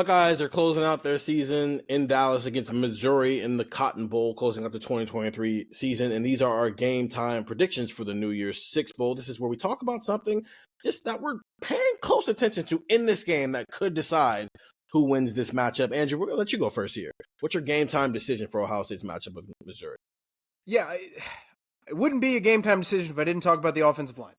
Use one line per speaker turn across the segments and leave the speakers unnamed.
Buckeyes are closing out their season in Dallas against Missouri in the Cotton Bowl, closing out the 2023 season. And these are our game time predictions for the New Year's Six Bowl. This is where we talk about something just that we're paying close attention to in this game that could decide who wins this matchup. Andrew, we're going to let you go first here. What's your game time decision for Ohio State's matchup with Missouri?
Yeah, it wouldn't be a game time decision if I didn't talk about the offensive line.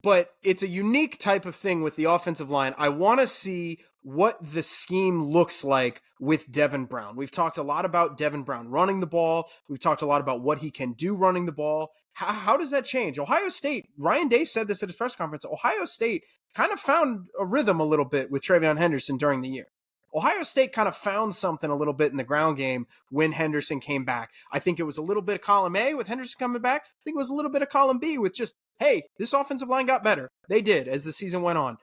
But it's a unique type of thing with the offensive line. I want to see what the scheme looks like with Devin Brown. We've talked a lot about Devin Brown running the ball. We've talked a lot about what he can do running the ball. How does that change? Ohio State, Ryan Day said this at his press conference, Ohio State kind of found a rhythm a little bit with TreVeyon Henderson during the year. Ohio State kind of found something a little bit in the ground game when Henderson came back. I think it was a little bit of column A with Henderson coming back. I think it was a little bit of column B with just, hey, this offensive line got better. They did as the season went on.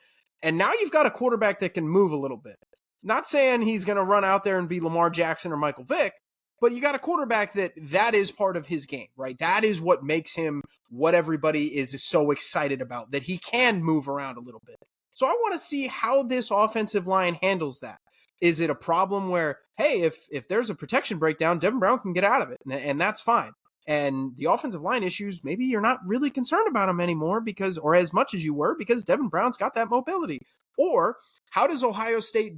And now you've got a quarterback that can move a little bit. Not saying he's going to run out there and be Lamar Jackson or Michael Vick, but you got a quarterback that is part of his game, right? That is what makes him what everybody is so excited about, that he can move around a little bit. So I want to see how this offensive line handles that. Is it a problem where, hey, if there's a protection breakdown, Devin Brown can get out of it, and that's fine. And the offensive line issues, maybe you're not really concerned about them anymore or as much as you were, because Devin Brown's got that mobility. Or how does Ohio State's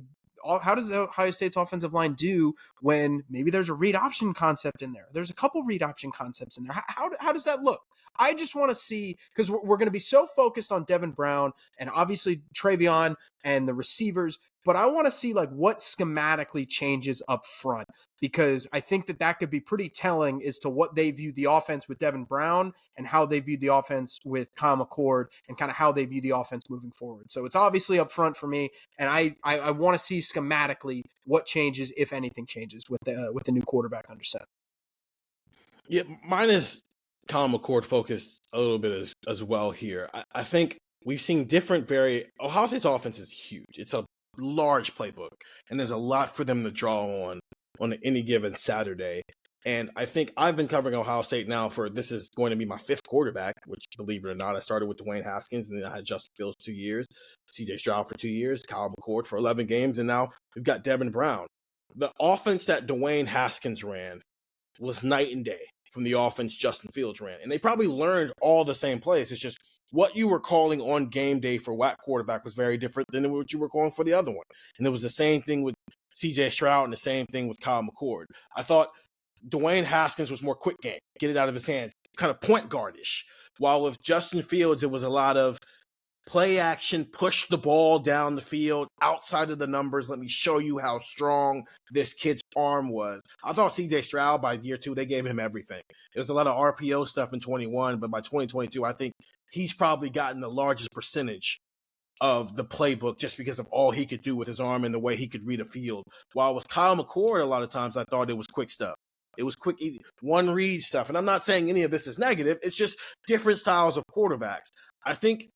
offensive line do when maybe there's a read option concept in there? There's a couple read option concepts in there. How does that look? I just want to see, because we're going to be so focused on Devin Brown and obviously TreVeyon and the receivers, but I want to see like what schematically changes up front, because I think that could be pretty telling as to what they view the offense with Devin Brown and how they view the offense with Kyle McCord and kind of how they view the offense moving forward. So it's obviously up front for me, and I want to see schematically what changes, if anything changes, with the new quarterback under center.
Yeah, mine is Kyle McCord focused a little bit as well here. I think we've seen different Ohio State's offense is huge. It's a large playbook, and there's a lot for them to draw on any given Saturday. And I think I've been covering Ohio State now this is going to be my fifth quarterback, which, believe it or not, I started with Dwayne Haskins, and then I had Justin Fields 2 years, CJ Stroud for 2 years, Kyle McCord for 11 games, and now we've got Devin Brown. The offense that Dwayne Haskins ran was night and day from the offense Justin Fields ran. And they probably learned all the same plays. It's just what you were calling on game day for WAC quarterback was very different than what you were calling for the other one. And it was the same thing with CJ Stroud and the same thing with Kyle McCord. I thought Dwayne Haskins was more quick game, get it out of his hands, kind of point guardish. While with Justin Fields, it was a lot of play action, push the ball down the field, outside of the numbers. Let me show you how strong this kid's arm was. I thought CJ Stroud, by year 2, they gave him everything. There's a lot of RPO stuff in 21, but by 2022, I think he's probably gotten the largest percentage of the playbook just because of all he could do with his arm and the way he could read a field. While with Kyle McCord, a lot of times I thought it was quick stuff. It was quick, one read stuff. And I'm not saying any of this is negative. It's just different styles of quarterbacks. I think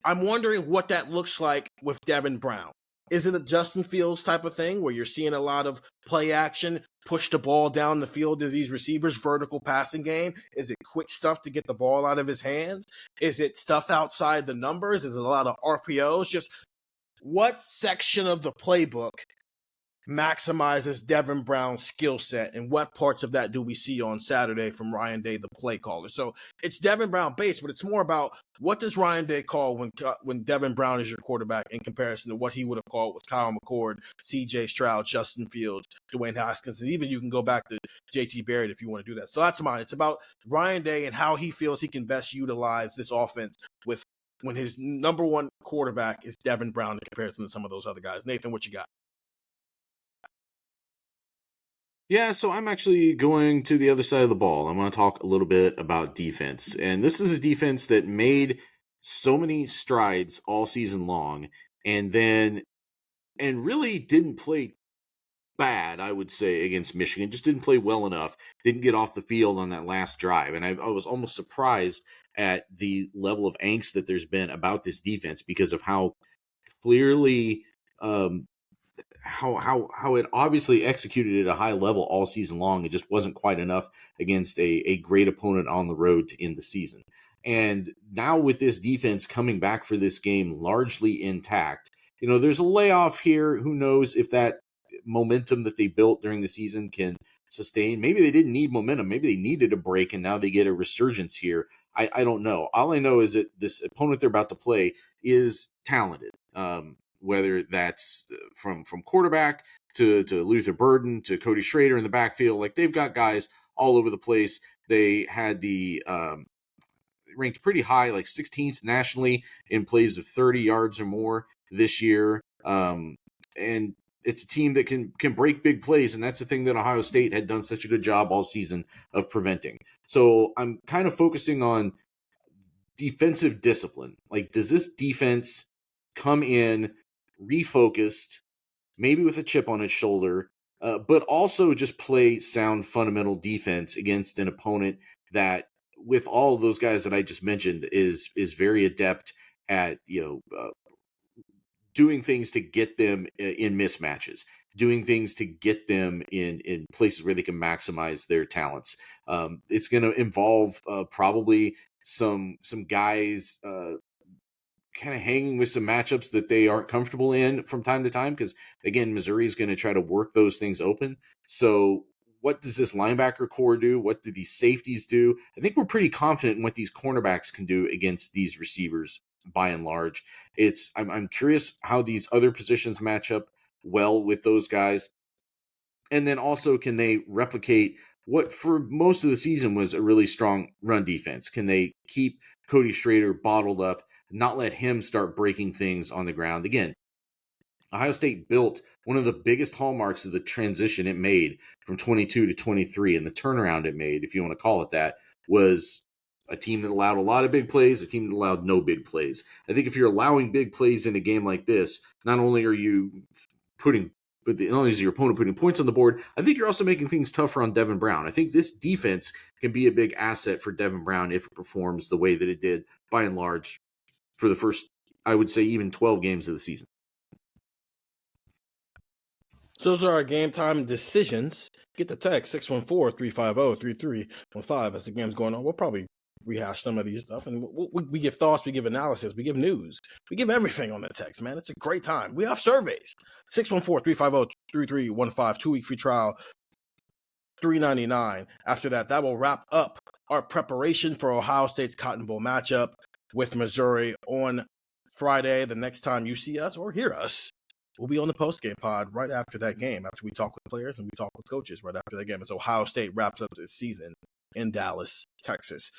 I'm wondering what that looks like with Devin Brown. Is it a Justin Fields type of thing where you're seeing a lot of play action, push the ball down the field to these receivers, vertical passing game? Is it quick stuff to get the ball out of his hands? Is it stuff outside the numbers? Is it a lot of RPOs? Just what section of the playbook maximizes Devin Brown's skill set, and what parts of that do we see on Saturday from Ryan Day, the play caller? So it's Devin Brown based, but it's more about what does Ryan Day call when Devin Brown is your quarterback in comparison to what he would have called with Kyle McCord, CJ Stroud, Justin Fields, Dwayne Haskins, and even you can go back to JT Baird if you want to do that. So that's mine. It's about Ryan Day and how he feels he can best utilize this offense when his number one quarterback is Devin Brown in comparison to some of those other guys. Nathan, what you got?
Yeah, so I'm actually going to the other side of the ball. I'm going to talk a little bit about defense. And this is a defense that made so many strides all season long and really didn't play bad, I would say, against Michigan. Just didn't play well enough. Didn't get off the field on that last drive. And I was almost surprised at the level of angst that there's been about this defense because of how clearly how it obviously executed at a high level all season long. It just wasn't quite enough against a great opponent on the road to end the season. And now with this defense coming back for this game largely intact, there's a layoff here. Who knows if that momentum that they built during the season can sustain? Maybe they didn't need momentum. Maybe they needed a break, and now they get a resurgence here. I don't know. All I know is that this opponent they're about to play is talented. Whether that's from quarterback to Luther Burden to Cody Schrader in the backfield, like they've got guys all over the place. They had the ranked pretty high, like 16th nationally in plays of 30 yards or more this year. And it's a team that can break big plays, and that's the thing that Ohio State had done such a good job all season of preventing. So I'm kind of focusing on defensive discipline. Like, does this defense come in refocused, maybe with a chip on its shoulder, but also just play sound fundamental defense against an opponent that, with all of those guys that I just mentioned, is very adept at doing things to get them in mismatches, doing things to get them in places where they can maximize their talents. It's going to involve probably some guys kind of hanging with some matchups that they aren't comfortable in from time to time, because again, Missouri is going to try to work those things open. So what does this linebacker core do? What do these safeties do? I think we're pretty confident in what these cornerbacks can do against these receivers by and large. I'm curious how these other positions match up well with those guys. And then also, can they replicate what for most of the season was a really strong run defense? Can they keep Cody Schrader bottled up, not let him start breaking things on the ground? Again, Ohio State built one of the biggest hallmarks of the transition it made from 22 to 23, and the turnaround it made, if you want to call it that, was a team that allowed a lot of big plays, a team that allowed no big plays. I think if you're allowing big plays in a game like this, not only are you not only is your opponent putting points on the board, I think you're also making things tougher on Devin Brown. I think this defense can be a big asset for Devin Brown if it performs the way that it did, by and large, for the first, I would say, even 12 games of the season.
So those are our game time decisions. Get the text 614-350-3315 as the game's going on. We'll probably rehash some of these stuff, and we give thoughts, we give analysis, we give news, we give everything on the text, man. It's a great time. We have surveys. 614-350-3315, 2-week free trial, $3.99. After that will wrap up our preparation for Ohio State's Cotton Bowl matchup with Missouri on Friday. The next time you see us or hear us, we'll be on the post-game pod right after that game, after we talk with players and we talk with coaches right after that game, as Ohio State wraps up this season in Dallas, Texas.